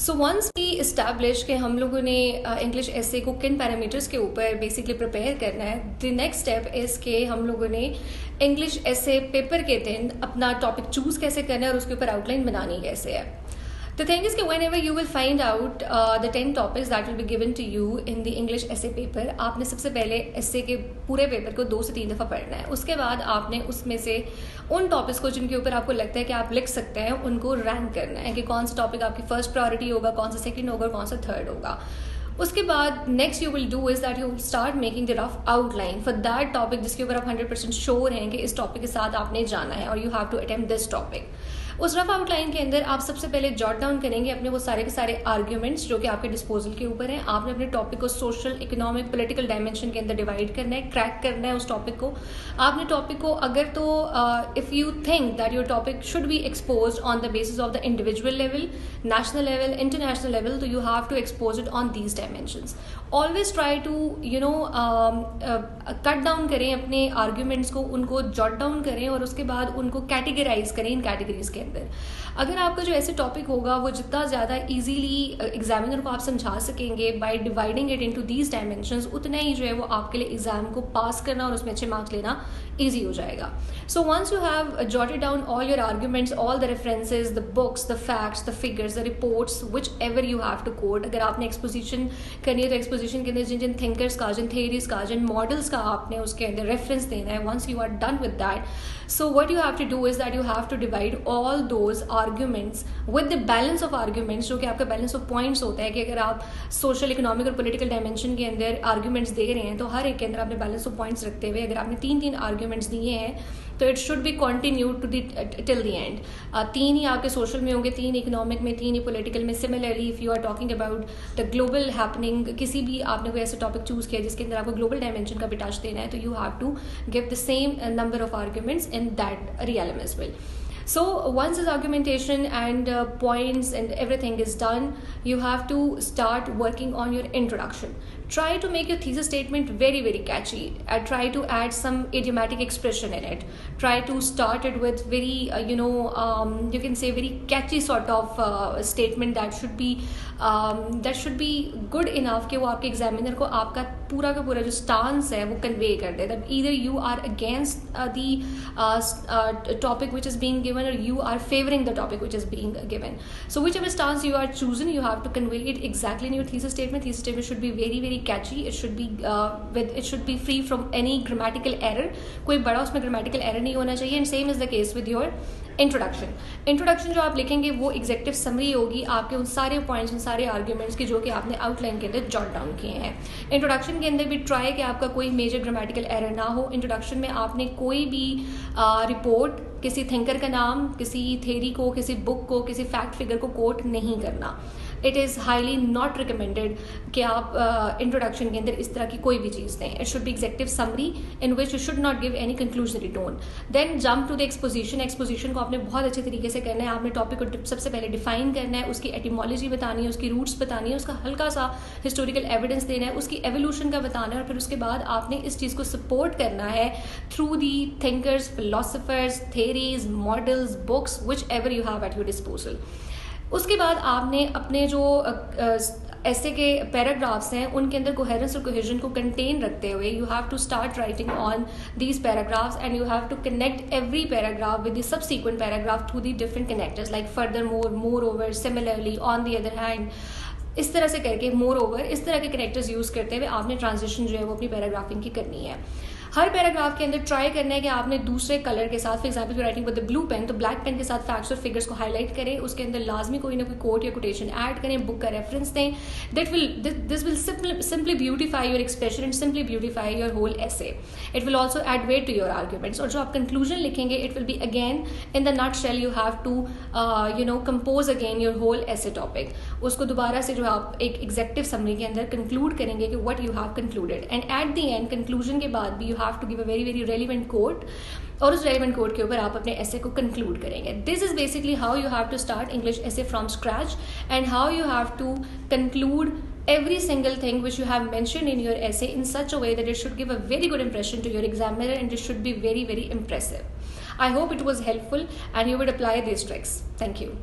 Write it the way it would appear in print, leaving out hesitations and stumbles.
So once we establish कि हम लोगों ने इंग्लिश एसे को किन पैरामीटर्स के ऊपर बेसिकली प्रिपेयर करना है, द नेक्स्ट स्टेप इज़ कि हम लोगों ने इंग्लिश एसे पेपर के दिन अपना टॉपिक चूज़ कैसे करना है और उसके ऊपर आउटलाइन बनानी कैसे है. The thing is कि whenever you will find out the 10 topics that will be given to you in the English essay paper, आपने सबसे पहले essay के पूरे पेपर को 2 से 3 दफ़ा पढ़ना है. उसके बाद आपने उसमें से उन टॉपिक्स को जिनके ऊपर आपको लगता है कि आप लिख सकते हैं उनको रैंक करना है कि कौन सा टॉपिक आपकी फर्स्ट प्रायोरिटी होगा, कौन सा सेकंड होगा, कौन सा थर्ड होगा. उसके बाद next you will do is that you will start making the rough outline for that topic जिसके ऊपर आप 100% श्योर हैं कि इस टॉपिक के साथ आपने जाना है और you have to attempt this topic. उस रफ आउटलाइन के अंदर आप सबसे पहले जॉट डाउन करेंगे अपने वो सारे के सारे आर्ग्यूमेंट्स जो कि आपके डिस्पोजल के ऊपर हैं. आपने अपने टॉपिक को सोशल, इकोनॉमिक, पॉलिटिकल डायमेंशन के अंदर डिवाइड करना है, क्रैक करना है उस टॉपिक को. आपने टॉपिक को अगर तो if you think that your topic should be expose on the basis of the individual level, national level, international level, तो you have to expose it on these dimensions. Always try to cut down करें अपने arguments को, उनको jot down करें और उसके बाद उनको कैटेगराइज करें इन कैटेगरीज के अंदर. अगर आपका जो ऐसे टॉपिक होगा वो जितना ज़्यादा इजीली एग्जामिनर को आप समझा सकेंगे by dividing it into these dimensions, उतना ही जो है वो आपके लिए एग्जाम को पास करना और उसमें अच्छे मार्क्स लेना ईजी हो जाएगा. So once you have jotted down all your arguments, all the references, the books, the facts, the figures, the reports, whichever you have to quote. अगर आपने एक्सपोजिशन करनी है तो एक्सपोजिशन के अंदर जिन जिन थिंकर्स का, जिन थेरीज का, जिन मॉडल्स का आपने उसके अंदर रेफरेंस देना है. Once you are done with that, so what you have to do is that you have to divide all those arguments with the balance of arguments, जो कि आपका balance of points होता है कि अगर आप social, economic और political dimension के अंदर arguments दे रहे हैं तो हर एक के अंदर आपने balance of points रखते हुए अगर आपने 3 arguments दिए हैं तो it should be continued to till the end. 3 ही आपके सोशल में होंगे, 3 इकोनॉमिक में, 3 ही पॉलिटिकल में. Similarly if you are talking about the global happening, किसी भी आपने कोई ऐसा टॉपिक चूज़ किया जिसके अंदर आपको ग्लोबल डायमेंशन का भी टच देना है तो you have to give the same number of arguments in that realm as well. So once this argumentation and points and everything is done, you have to start working on your introduction. Try to make your thesis statement very, very catchy. Try to add some idiomatic expression in it. Try to start it with very, you can say very catchy sort of statement that should be good enough कि वो आपके examiner को आपका पूरा का पूरा जो stance है वो कन्वे कर दे. That either you are against the topic which is being given or you are favoring the topic which is being given. So whichever stance you are choosing, you have to convey it exactly in your thesis statement. Thesis statement should be very, very catchy. It should be free from any grammatical error. कोई बड़ा उसमें grammatical error नहीं होना चाहिए. And same is the case with your introduction जो आप लिखेंगे वो एग्जेक्टिव समरी होगी आपके उन सारे पॉइंट्स, उन सारे आर्ग्यूमेंट्स की जो कि आपने आउटलाइन के अंदर जॉट डाउन किए हैं. इंट्रोडक्शन के अंदर भी ट्राई कि आपका कोई मेजर ग्रामेटिकल एरर ना हो. इंट्रोडक्शन में आपने कोई भी रिपोर्ट, किसी थिंकर का नाम, किसी थेरी को, किसी बुक को, किसी फैक्ट फिगर को कोट नहीं करना. It is highly not recommended कि आप इंट्रोडक्शन के अंदर इस तरह की कोई भी चीज़ दें. It should be executive summary in which you should not give any conclusionary tone. Then jump to the exposition. Exposition को आपने बहुत अच्छे तरीके से करना है. आपने टॉपिक को सबसे पहले डिफाइन करना है, उसकी एटिमोलॉजी बतानी है, उसकी रूट्स बतानी है, उसका हल्का सा हिस्टोरिकल एविडेंस देना है, उसकी एवोल्यूशन का बताना है और फिर उसके बाद आपने इस चीज़ को सपोर्ट करना है through the thinkers, philosophers, theories, models, books, which ever you have at your disposal. उसके बाद आपने अपने जो ऐसे के पैराग्राफ्स हैं उनके अंदर कोहेरेंस और कोहेजन को कंटेन रखते हुए you have to start writing on these paragraphs and you have to connect every paragraph with the subsequent paragraph through the different connectors like furthermore, moreover, similarly, on the other hand. इस तरह से करके more over, इस तरह के connectors use करते हुए आपने ट्रांजिशन जो है वो अपनी पैराग्राफिंग की करनी है. हर पैराग्राफ के अंदर ट्राई करना है कि आपने दूसरे कलर के साथ, for example writing with the blue pen तो ब्लैक पेन के साथ फैक्ट्स और फिगर्स को हाईलाइट करें. उसके अंदर लाजमी कोई ना कोई कोट या कोटेशन ऐड करें, बुक का रेफरेंस दें. This will simply beautify your expression and simply beautify your whole essay. It will also add weight to your arguments. और जो आप कंक्लूजन लिखेंगे it will be again in the nutshell. You have to compose again your whole essay topic. उसको दोबारा से जो आप एक एग्जेक्टिव समरी के अंदर कंक्लूड करेंगे कि what you have concluded. And at the end conclusion के बाद भी you have to give a very very relevant quote और उस रेलिवेंट कोट के ऊपर आप अपने एसे को कंक्लूड करेंगे. This is basically how you have to start English essay from scratch and how you have to conclude every single thing which you have mentioned in your essay in such a way that it should give a very good impression to your examiner and it should be very, very impressive. I hope it was helpful and you would apply these tricks. Thank you.